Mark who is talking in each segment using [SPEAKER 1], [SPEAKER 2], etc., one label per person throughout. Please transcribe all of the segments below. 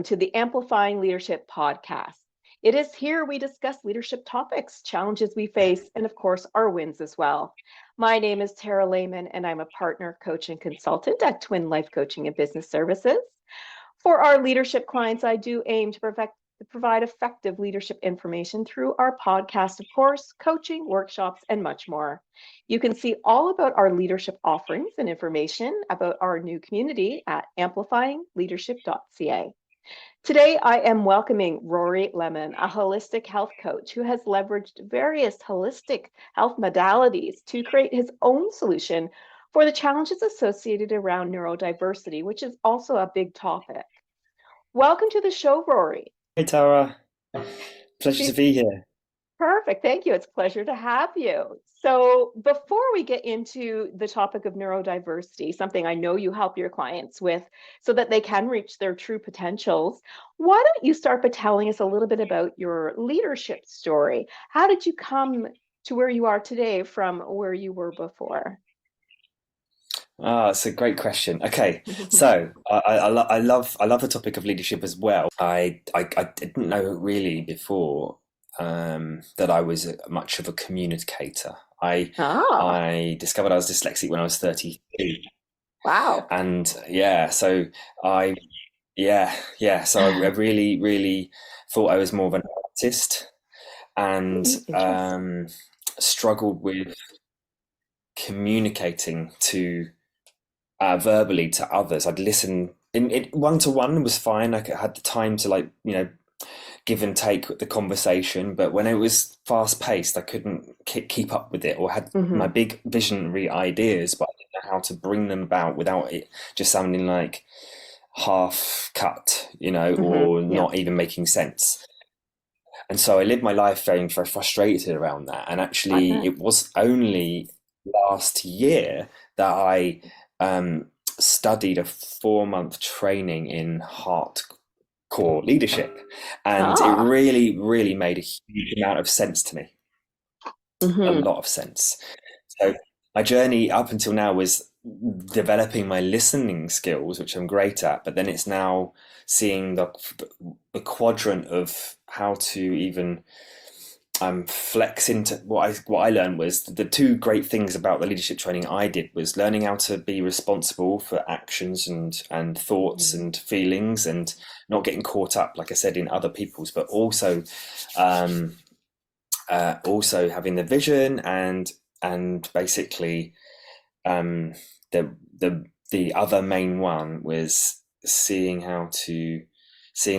[SPEAKER 1] welcome to the Amplifying Leadership podcast. It is here we discuss leadership topics, challenges we face, and of course, our wins as well. My name is Rory Lemon, and I'm a partner, coach, and consultant at Twin Life Coaching and Business Services. For our leadership clients, I do aim to provide effective leadership information through our podcast, of course, coaching, workshops, and much more. You can see all about our leadership offerings and information about our new community at amplifyingleadership.ca. Today, I am welcoming Rory Lemon, a holistic health coach who has leveraged various holistic health modalities to create his own solution for the challenges associated around neurodiversity, which is also a big topic. Welcome to the show, Rory.
[SPEAKER 2] Hey Tara, pleasure to be here.
[SPEAKER 1] Perfect. Thank you. It's a pleasure to have you. So before we get into the topic of neurodiversity, something I know you help your clients with so that they can reach their true potentials, why don't you start by telling us a little bit about your leadership story? How did you come to where you are today from where you were before?
[SPEAKER 2] It's a great question. Okay, so I love the topic of leadership as well. I didn't know really before that I was much of a communicator. I discovered I was dyslexic when I was 32.
[SPEAKER 1] Wow.
[SPEAKER 2] And so I I really thought I was more of an artist and struggled with communicating to verbally to others. I'd listen in one-to-one was fine. I had the time to give and take the conversation, but when it was fast-paced, I couldn't keep up with it, or had my big visionary ideas, but I didn't know how to bring them about without it just sounding like half cut, or not even making sense. And so I lived my life very, very frustrated around that. And actually, it was only last year that I studied a 4-month training in hardcore leadership, and it really made a huge amount of sense to me, a lot of sense. So my journey up until now was developing my listening skills, which I'm great at, but then it's now seeing the quadrant of how to even flex into what I learned was the two great things about the leadership training I did was learning how to be responsible for actions and thoughts and feelings, and not getting caught up, like I said, in other people's, but also having the vision and basically the other main one was seeing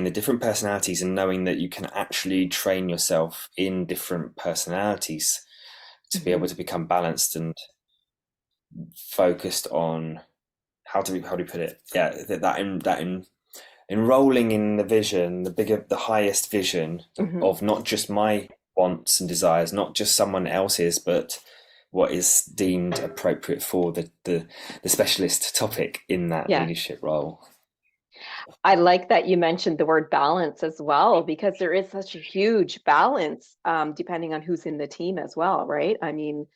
[SPEAKER 2] the different personalities and knowing that you can actually train yourself in different personalities to be able to become balanced and focused on how do we put it? Yeah, that enrolling in the vision, the highest vision of not just my wants and desires, not just someone else's, but what is deemed appropriate for the specialist topic in that leadership role.
[SPEAKER 1] I like that you mentioned the word balance as well, because there is such a huge balance depending on who's in the team as well, right? I mean,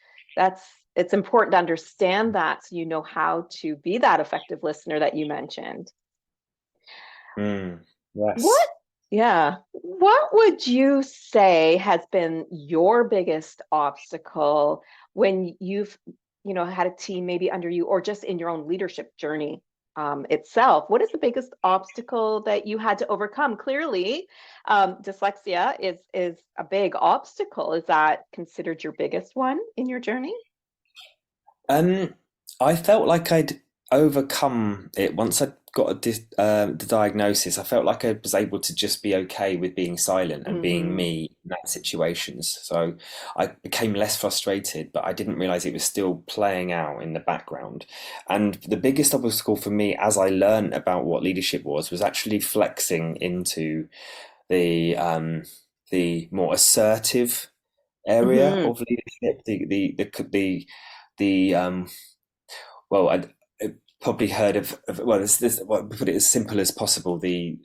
[SPEAKER 1] it's important to understand that so you know how to be that effective listener that you mentioned.
[SPEAKER 2] Yes.
[SPEAKER 1] What would you say has been your biggest obstacle when you've, had a team maybe under you, or just in your own leadership journey? Itself, what is the biggest obstacle that you had to overcome? Clearly, dyslexia is a big obstacle. Is that considered your biggest one in your journey?
[SPEAKER 2] I felt like I'd overcome it once I got the diagnosis. I felt like I was able to just be okay with being silent and being me in that situations. So I became less frustrated, but I didn't realize it was still playing out in the background. And the biggest obstacle for me, as I learned about what leadership was actually flexing into the more assertive area of leadership. I probably heard of this, put it as simple as possible, the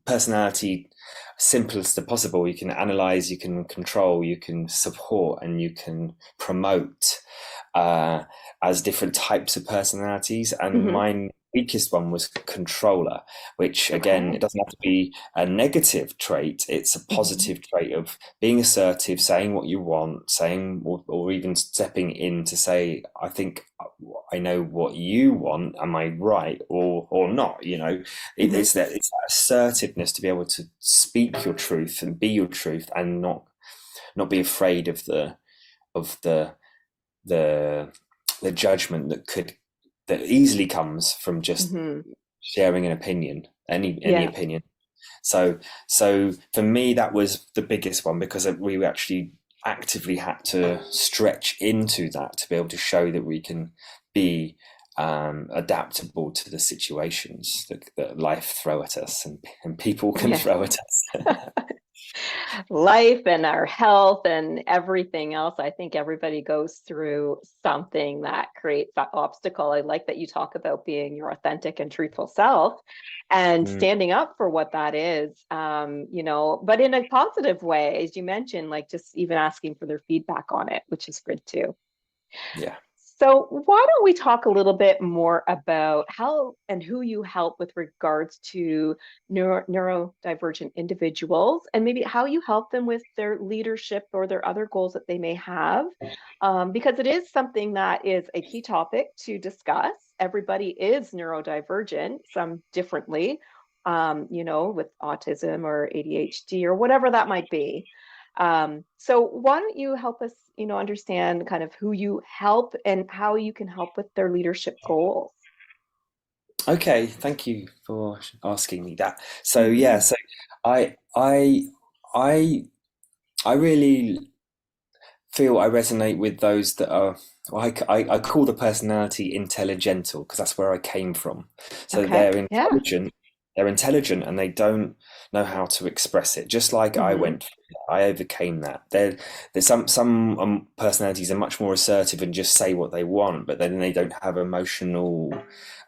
[SPEAKER 2] personality simplest as possible. You can analyze, you can control, you can support, and you can promote as different types of personalities, and mine weakest one was controller, which again, it
[SPEAKER 1] Okay.
[SPEAKER 2] doesn't have to be a negative trait. It's a
[SPEAKER 1] Hmm.
[SPEAKER 2] positive trait of being assertive, saying what you want, saying, or even stepping in to say, I think I know what you want. Am I right or not?
[SPEAKER 1] Hmm.
[SPEAKER 2] It's that assertiveness to be able to speak your truth and be your truth and not be afraid of of the the the judgment that easily comes from just
[SPEAKER 1] Hmm.
[SPEAKER 2] sharing an opinion, any
[SPEAKER 1] Yeah.
[SPEAKER 2] opinion. So for me, that was the biggest one because we actually actively had to stretch into that to be able to show that we can be adaptable to the situations that life throw at us and people can
[SPEAKER 1] Yes.
[SPEAKER 2] throw at us.
[SPEAKER 1] Life and our health and everything else. I think everybody goes through something that creates that obstacle. I like that you talk about being your authentic and truthful self and
[SPEAKER 2] Mm,
[SPEAKER 1] standing up for what that is, but in a positive way, as you mentioned, like just even asking for their feedback on it, which is good too.
[SPEAKER 2] yeah.
[SPEAKER 1] So, why don't we talk a little bit more about how and who you help with regards to neurodivergent individuals and maybe how you help them with their leadership or their other goals that they may have? Because it is something that is a key topic to discuss. Everybody is neurodivergent, some differently, with autism or ADHD or whatever that might be. So why don't you help us, understand kind of who you help and how you can help with their leadership goals?
[SPEAKER 2] Okay, thank you for asking me that. So yeah,
[SPEAKER 1] Hmm.
[SPEAKER 2] so I I I I really feel I resonate with those that are well, I call the personality intelligental because that's where I came from. So
[SPEAKER 1] Okay. Yeah.
[SPEAKER 2] they're intelligent and they don't know how to express it. Just like I
[SPEAKER 1] Hmm.
[SPEAKER 2] went through that, I overcame that. There's some personalities are much more assertive and just say what they want, but then they don't have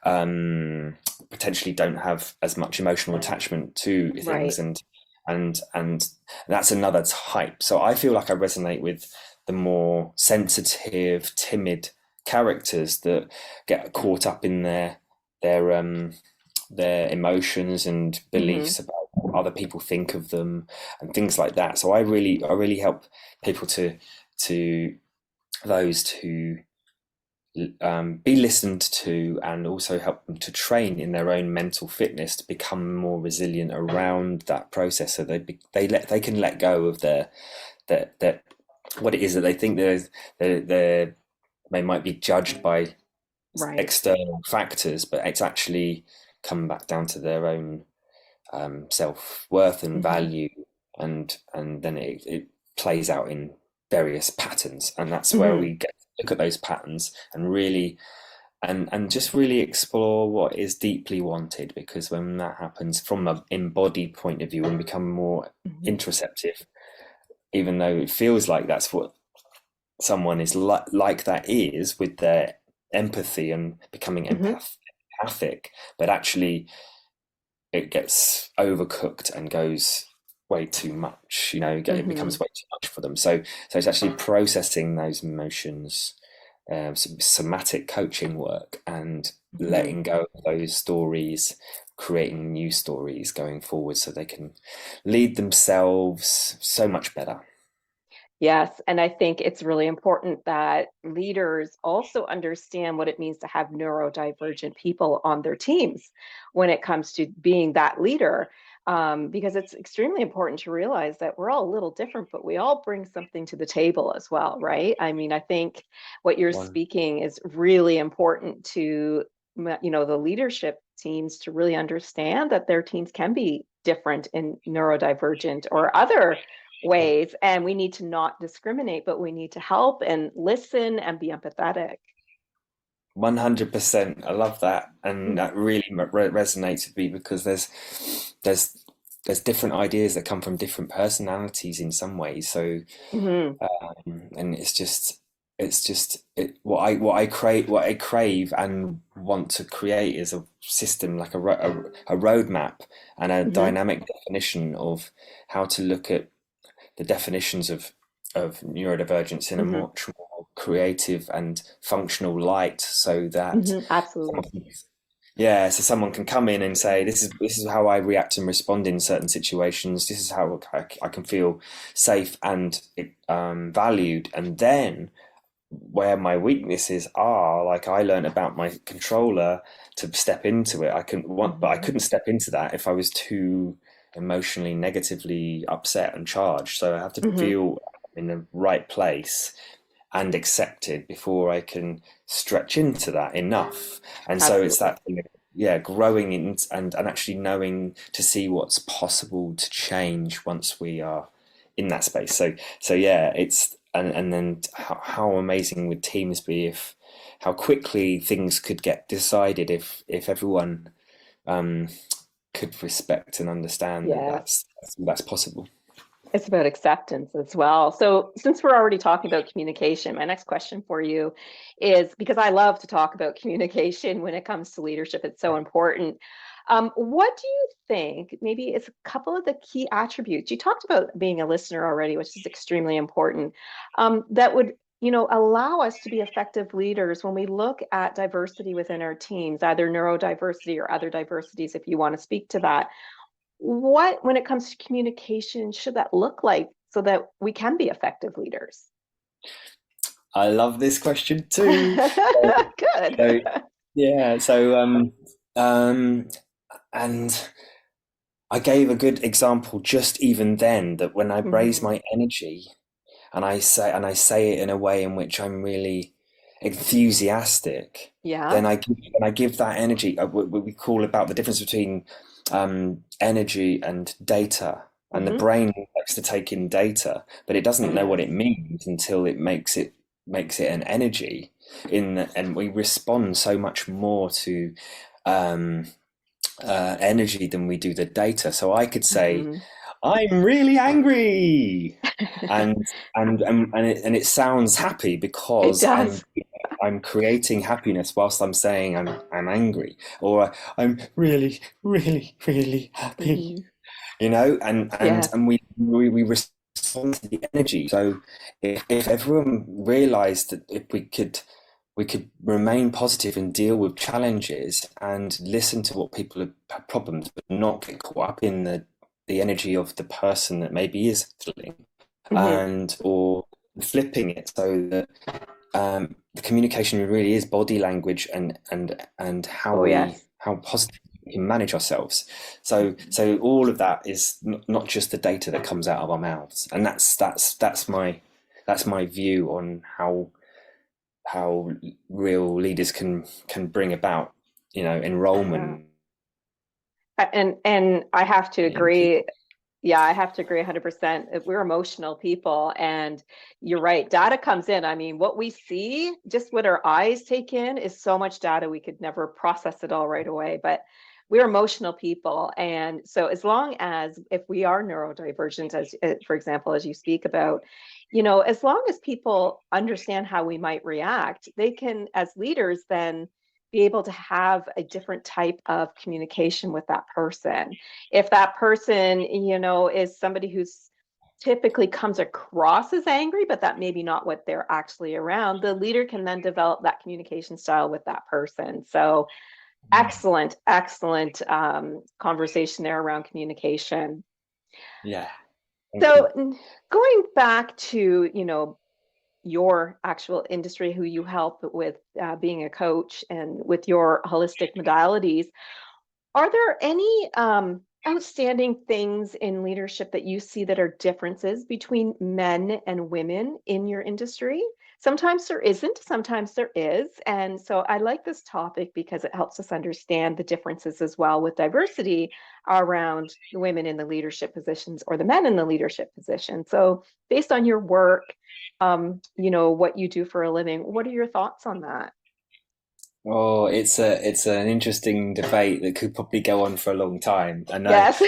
[SPEAKER 2] um, potentially don't have as much emotional attachment to things,
[SPEAKER 1] Right.
[SPEAKER 2] and that's another type. So I feel like I resonate with the more sensitive, timid characters that get caught up in their um their emotions and
[SPEAKER 1] Hmm.
[SPEAKER 2] beliefs about what other people think of them and things like that. So I really help people to those to be listened to and also help them to train in their own mental fitness to become more resilient around that process so they can let go of their what it is that they think they might be judged by
[SPEAKER 1] Right.
[SPEAKER 2] external factors, but it's actually come back down to their own self-worth and
[SPEAKER 1] Hmm.
[SPEAKER 2] value, and then it plays out in various patterns, and that's where
[SPEAKER 1] Hmm.
[SPEAKER 2] we get to look at those patterns and really and just really explore what is deeply wanted, because when that happens from an embodied point of view and become more
[SPEAKER 1] Hmm.
[SPEAKER 2] interoceptive, even though it feels like that's what someone is like that is with their empathy and becoming
[SPEAKER 1] Hmm.
[SPEAKER 2] empathic, but actually it gets overcooked and goes way too much. It becomes
[SPEAKER 1] Hmm.
[SPEAKER 2] way too much for them. So it's actually processing those emotions, some somatic coaching work, and
[SPEAKER 1] Hmm.
[SPEAKER 2] letting go of those stories, creating new stories going forward, so they can lead themselves so much better.
[SPEAKER 1] Yes, and I think it's really important that leaders also understand what it means to have neurodivergent people on their teams when it comes to being that leader. Because it's extremely important to realize that we're all a little different, but we all bring something to the table as well, right? I mean, I think what you're
[SPEAKER 2] One.
[SPEAKER 1] speaking is really important to, the leadership teams to really understand that their teams can be different and neurodivergent or other ways, and we need to not discriminate, but we need to help and listen and be empathetic.
[SPEAKER 2] 100%. I love that, and
[SPEAKER 1] Mhm.
[SPEAKER 2] that really resonates with me because there's there's different ideas that come from different personalities in some ways. So,
[SPEAKER 1] Mhm.
[SPEAKER 2] and what I crave and want to create is a system like a roadmap and a
[SPEAKER 1] Mhm.
[SPEAKER 2] dynamic definition of how to look at the definitions of neurodivergence in a
[SPEAKER 1] Mhm.
[SPEAKER 2] much more creative and functional light, so that
[SPEAKER 1] Mhm. Absolutely.
[SPEAKER 2] Yeah, so someone can come in and say, this is how I react and respond in certain situations. This is how I can feel safe and valued. And then where my weaknesses are, like I learned about my controller to step into it. But I
[SPEAKER 1] Hmm.
[SPEAKER 2] couldn't step into that if I was too emotionally negatively upset and charged. So I have to
[SPEAKER 1] Hmm.
[SPEAKER 2] feel in the right place and accepted before I can stretch into that enough. And so it's
[SPEAKER 1] Absolutely.
[SPEAKER 2] that thing of, yeah, growing in and actually knowing to see what's possible to change once we are in that space. So yeah, it's and then how amazing would teams be if how quickly things could get decided if everyone um, could respect and understand that
[SPEAKER 1] Yes.
[SPEAKER 2] that's possible.
[SPEAKER 1] It's about acceptance as well. So, since we're already talking about communication, my next question for you is, because I love to talk about communication when it comes to leadership, it's so important. What do you think? Maybe it's a couple of the key attributes. You talked about being a listener already, which is extremely important. That would, allow us to be effective leaders when we look at diversity within our teams, either neurodiversity or other diversities, if you want to speak to that. What, when it comes to communication, should that look like so that we can be effective leaders?
[SPEAKER 2] I love this question too.
[SPEAKER 1] Good.
[SPEAKER 2] So yeah, um, and I gave a good example just even then that when I raise
[SPEAKER 1] Hmm.
[SPEAKER 2] my energy and I say it in a way in which I'm really enthusiastic,
[SPEAKER 1] Yeah.
[SPEAKER 2] then I give that energy. What we call about the difference between energy and data. And the
[SPEAKER 1] Hmm.
[SPEAKER 2] brain likes to take in data, but it doesn't know what
[SPEAKER 1] Yes.
[SPEAKER 2] it means until it makes it an energy. And we respond so much more to um, energy than we do the data. So I could say,
[SPEAKER 1] Hmm.
[SPEAKER 2] I'm really angry, and and it sounds happy
[SPEAKER 1] It
[SPEAKER 2] because
[SPEAKER 1] does.
[SPEAKER 2] I'm creating happiness whilst I'm saying I'm angry, or I'm really really happy,
[SPEAKER 1] Hmm.
[SPEAKER 2] you know,
[SPEAKER 1] Yes.
[SPEAKER 2] and we respond to the energy. So if everyone realized that if we could remain positive and deal with challenges and listen to what people have problems, but not get caught up in the energy of the person that maybe is feeling,
[SPEAKER 1] Hmm.
[SPEAKER 2] and or flipping it so that the communication really is body language and
[SPEAKER 1] Oh, yes.
[SPEAKER 2] how positive we can manage ourselves.
[SPEAKER 1] Hmm.
[SPEAKER 2] So all of that is not just the data that comes out of our mouths, and that's my view on how real leaders can bring about, you know,
[SPEAKER 1] Yeah.
[SPEAKER 2] enrollment
[SPEAKER 1] And I have to
[SPEAKER 2] in
[SPEAKER 1] agree.
[SPEAKER 2] people.
[SPEAKER 1] Yeah, I have to agree 100%. We're emotional people, and you're right. Data comes in. I mean, what we see, just what our eyes take in, is so much data we could never process it all right away. But we're emotional people, and so as long as if we are neurodivergent, as for example, as you speak about, as long as people understand how we might react, they can, as leaders, then be able to have a different type of communication with that person. If that person, is somebody who's typically comes across as angry, but that maybe not what they're actually around, the leader can then develop that communication style with that person. So excellent, excellent conversation there around communication.
[SPEAKER 2] Yeah, thank
[SPEAKER 1] So
[SPEAKER 2] you.
[SPEAKER 1] going back to, your actual industry, who you help with being a coach and with your holistic modalities, are there any outstanding things in leadership that you see that are differences between men and women in your industry? Sometimes there isn't, sometimes there is. And so I like this topic because it helps us understand the differences as well with diversity around the women in the leadership positions or the men in the leadership position. So, based on your work, what you do for a living, what are your thoughts on that?
[SPEAKER 2] Oh, it's an interesting debate that could probably go on for a long time.
[SPEAKER 1] Yes.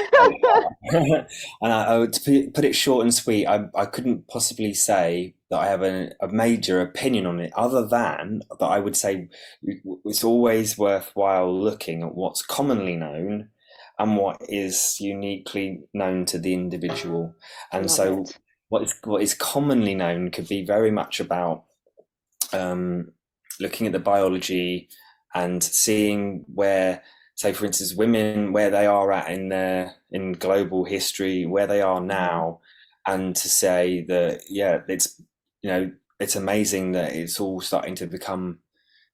[SPEAKER 2] I would put it short and sweet. I couldn't possibly say that I have a major opinion on it, other than that I would say it's always worthwhile looking at what's commonly known and what is uniquely known to the individual. And
[SPEAKER 1] Love
[SPEAKER 2] so
[SPEAKER 1] it.
[SPEAKER 2] what is commonly known could be very much about um, looking at the biology and seeing where, say for instance, women, where they are at in their in global history, where they are
[SPEAKER 1] Mhm.
[SPEAKER 2] now, and to say that, yeah, it's, you know, it's amazing that it's all starting to become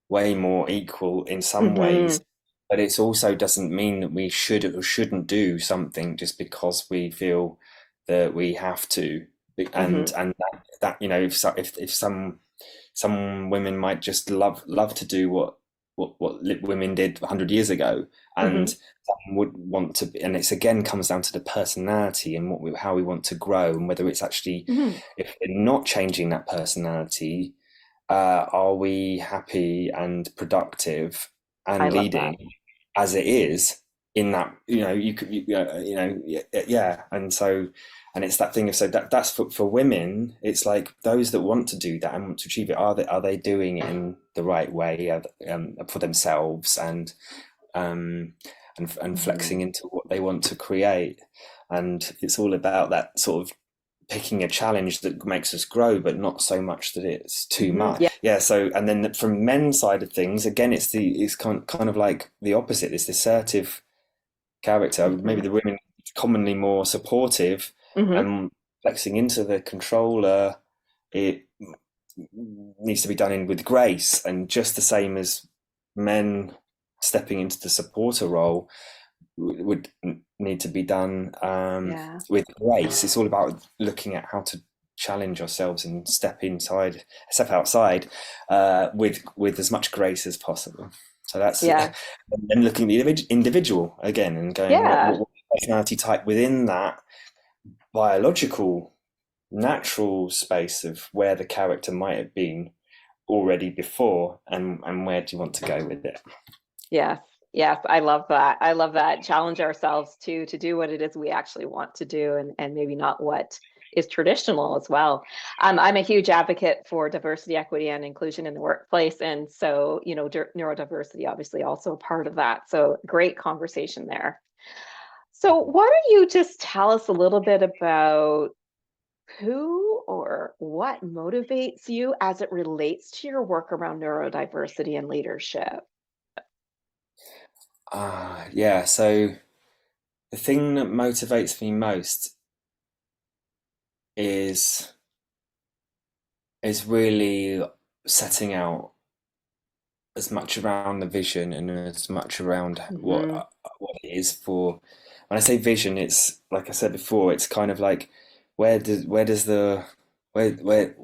[SPEAKER 2] way more equal in some ways,
[SPEAKER 1] Mhm.
[SPEAKER 2] but it also doesn't mean that we should or shouldn't do something just because we feel that we have to. And
[SPEAKER 1] Mhm.
[SPEAKER 2] that, you know, if some women might just love to do what women did 100 years ago, and
[SPEAKER 1] Mhm.
[SPEAKER 2] some would want to be, and it's again comes down to the personality and how we want to grow, and whether it's actually,
[SPEAKER 1] Mhm.
[SPEAKER 2] if we're not changing that personality, are we happy and productive
[SPEAKER 1] I
[SPEAKER 2] and
[SPEAKER 1] love that.
[SPEAKER 2] leading as it is in that, you know, you could, you know, yeah. And so, and it's that thing of, so that's for women, it's like those that want to do that and want to achieve it, are they doing it in the right way, for themselves, um, and
[SPEAKER 1] Mhm.
[SPEAKER 2] flexing into what they want to create. And it's all about that sort of picking a challenge that makes us grow, but not so much that it's too
[SPEAKER 1] Mhm.
[SPEAKER 2] much.
[SPEAKER 1] Yeah.
[SPEAKER 2] Yeah. So, and then from men's side of things, again, it's kind of like the opposite. It's the assertive character. Maybe
[SPEAKER 1] Mhm.
[SPEAKER 2] the women commonly more supportive
[SPEAKER 1] Mhm.
[SPEAKER 2] and flexing into the controller. It needs to be done in with grace, and just the same as men stepping into the supporter role would need to be done,
[SPEAKER 1] Yeah.
[SPEAKER 2] with grace. It's all about looking at how to challenge ourselves and step outside, with as much grace as possible. So that's
[SPEAKER 1] Yeah.
[SPEAKER 2] then looking at the individual again and going,
[SPEAKER 1] Yeah.
[SPEAKER 2] what personality type within that biological, natural space of where the character might have been already before, and where do you want to go with it?
[SPEAKER 1] Yes. Yes. I love that. I love that. Challenge ourselves to do what it is we actually want to do, and maybe not what is traditional as well. I'm a huge advocate for diversity, equity, and inclusion in the workplace. And so, neurodiversity obviously also a part of that. So great conversation there. So why don't you just tell us a little bit about who or what motivates you as it relates to your work around neurodiversity and leadership?
[SPEAKER 2] Yeah. So the thing that motivates me most is is really setting out as much around the vision and as much around
[SPEAKER 1] Hmm.
[SPEAKER 2] what it is for. When I say vision, it's like I said before, it's kind of like, where does the where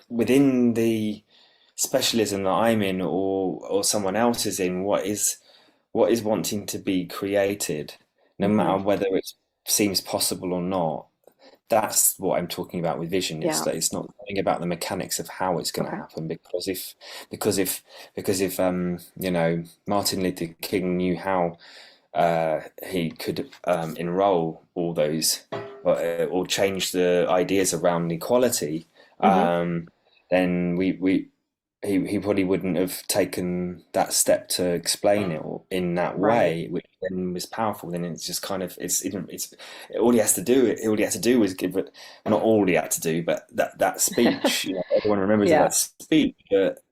[SPEAKER 2] within the specialism that I'm in, or someone else is in, what is wanting to be created, no
[SPEAKER 1] Hmm.
[SPEAKER 2] matter whether it seems possible or not. That's what I'm talking about with vision. It's
[SPEAKER 1] Yeah.
[SPEAKER 2] that it's not something about the mechanics of how it's going to
[SPEAKER 1] Okay.
[SPEAKER 2] happen, because if you know, Martin Luther King knew how, he could, enroll all those, or change the ideas around equality,
[SPEAKER 1] Hmm.
[SPEAKER 2] um, then he probably wouldn't have taken that step to explain it in that
[SPEAKER 1] Right.
[SPEAKER 2] way, which then was powerful. Then it's just kind of, it's all he has to do. All he had to do was give it, not all he had to do, but that speech. You know, everyone remembers of
[SPEAKER 1] Yeah.
[SPEAKER 2] that speech, but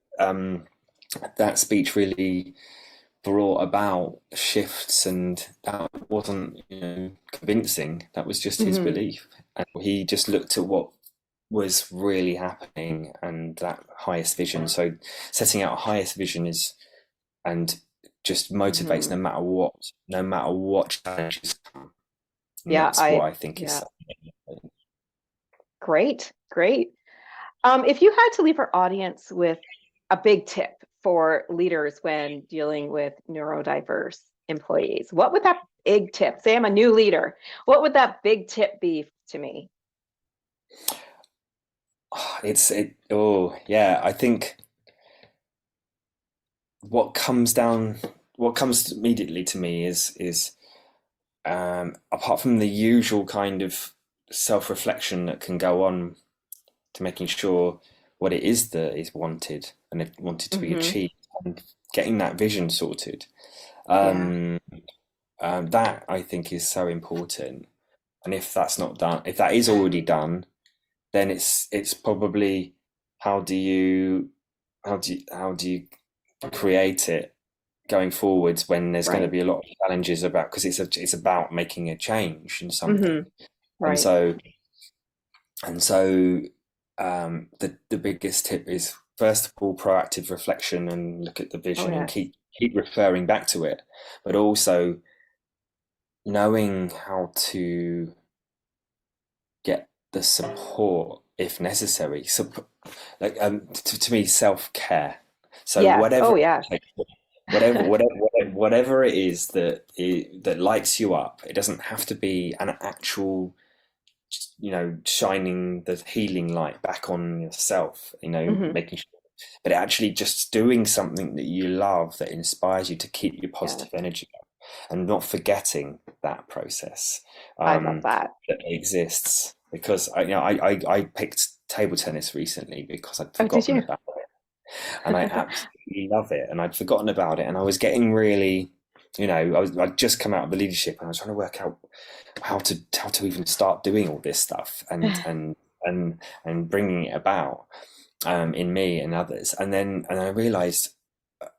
[SPEAKER 2] that speech really brought about shifts, and that wasn't, you know, convincing. That was just his
[SPEAKER 1] Hmm.
[SPEAKER 2] belief, and he just looked at what was really happening and that highest vision. So setting out a highest vision is, and just motivates
[SPEAKER 1] Hmm.
[SPEAKER 2] no matter what challenges come. And
[SPEAKER 1] Yeah.
[SPEAKER 2] that's what I think is
[SPEAKER 1] Yeah.
[SPEAKER 2] so important.
[SPEAKER 1] Great. Great. If you had to leave our audience with a big tip for leaders when dealing with neurodiverse employees, what would that big tip? Say I'm a new leader. What would that big tip be to me?
[SPEAKER 2] Oh yeah, I think what comes down what comes immediately to me is, apart from the usual kind of self-reflection that can go on to making sure what it is that is wanted and wanted to be
[SPEAKER 1] Hmm.
[SPEAKER 2] achieved, and getting that vision sorted.
[SPEAKER 1] Yeah.
[SPEAKER 2] Um, that I think is so important. And if that's not done, if that is already done, then it's probably, how do you how do you create it, going forwards when there's going to
[SPEAKER 1] Right.
[SPEAKER 2] be a lot of challenges about, because it's about making a change in something. And
[SPEAKER 1] Right.
[SPEAKER 2] so the biggest tip is, first of all, proactive reflection and look at the
[SPEAKER 1] Oh,
[SPEAKER 2] vision and
[SPEAKER 1] yes.
[SPEAKER 2] keep referring back to it, but also knowing how to get the support if necessary. Like to me, self-care. So
[SPEAKER 1] Yes. Oh, yes.
[SPEAKER 2] like, whatever it is that lights you up, it doesn't have to be an actual, shining the healing light back on yourself,
[SPEAKER 1] Hmm.
[SPEAKER 2] making sure, but actually just doing something that you love that inspires you to keep your
[SPEAKER 1] Yes.
[SPEAKER 2] positive energy up, and not forgetting that process,
[SPEAKER 1] I love that.
[SPEAKER 2] that exists. Because I picked table tennis recently because I'd
[SPEAKER 1] Oh, did
[SPEAKER 2] forgotten
[SPEAKER 1] you?
[SPEAKER 2] about it, and I absolutely love it, and I'd forgotten about it, and I was getting really, I'd just come out of the leadership, and I was trying to work out how to even start doing all this stuff, and bringing it about, in me and others, and I realized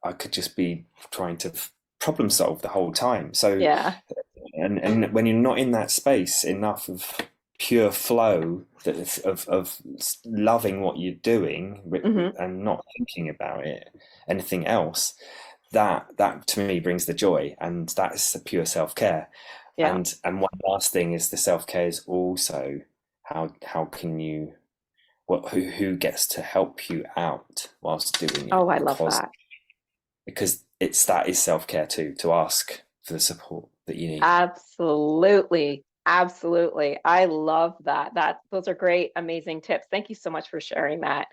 [SPEAKER 2] I could just be trying to problem solve the whole time. So,
[SPEAKER 1] Yeah.
[SPEAKER 2] and when you're not in that space enough of pure flow, of loving what you're doing,
[SPEAKER 1] Hmm.
[SPEAKER 2] and not thinking about anything else, that to me brings the joy, and that's the pure self-care.
[SPEAKER 1] Yeah.
[SPEAKER 2] And one last thing is, the self-care is also, how can you, who gets to help you out whilst doing
[SPEAKER 1] Oh,
[SPEAKER 2] it,
[SPEAKER 1] I love
[SPEAKER 2] because
[SPEAKER 1] that.
[SPEAKER 2] that is self-care too, to ask for the support that you need.
[SPEAKER 1] Absolutely. Absolutely. I love that. Those are great, amazing tips. Thank you so much for sharing that.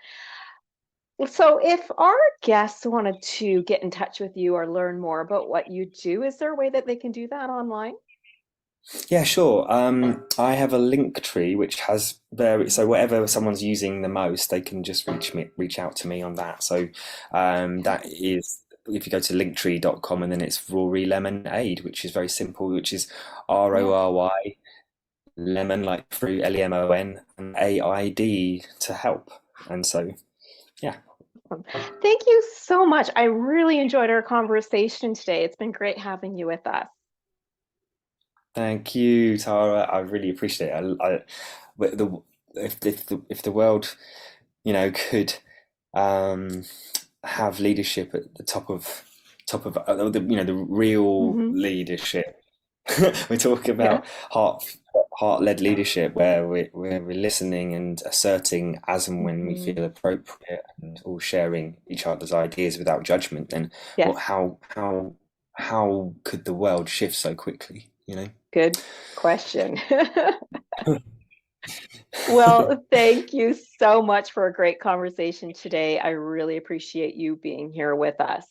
[SPEAKER 1] So, if our guests wanted to get in touch with you or learn more about what you do, is there a way that they can do that online?
[SPEAKER 2] Yeah, sure. I have a link tree which has so whatever someone's using the most, they can just reach out to me on that. So, that is, if you go to linktree.com, and then it's Rory Lemon Aid, which is very simple, which is
[SPEAKER 1] Yeah.
[SPEAKER 2] RORY Lemon, like fruit, LEMON, and AID, to help. And so, yeah.
[SPEAKER 1] Awesome. Thank you so much. I really enjoyed our conversation today. It's been great having you with us.
[SPEAKER 2] Thank you, Tara. I really appreciate it. But if the world, could, um, have leadership at the the real
[SPEAKER 1] Hmm.
[SPEAKER 2] leadership. We talk
[SPEAKER 1] Yeah.
[SPEAKER 2] about heart-led leadership, where we're listening and asserting as and when we
[SPEAKER 1] Hmm.
[SPEAKER 2] feel appropriate, and all sharing each other's ideas without judgment. Then what?
[SPEAKER 1] Yes.
[SPEAKER 2] How could the world shift so quickly?
[SPEAKER 1] Good question. Well, thank you so much for a great conversation today. I really appreciate you being here with us.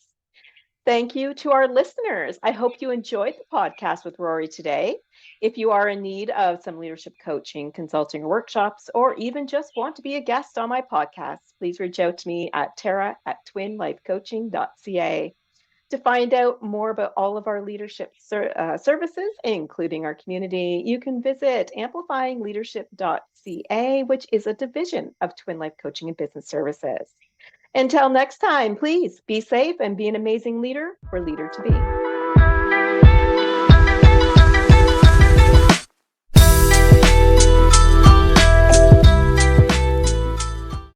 [SPEAKER 1] Thank you to our listeners. I hope you enjoyed the podcast with Rory today. If you are in need of some leadership coaching, consulting, or workshops, or even just want to be a guest on my podcast, please reach out to me at tara@twinlifecoaching.ca. To find out more about all of our leadership services, including our community, you can visit amplifyingleadership.ca, which is a division of Twin Life Coaching and Business Services. Until next time, please be safe and be an amazing leader or leader to be.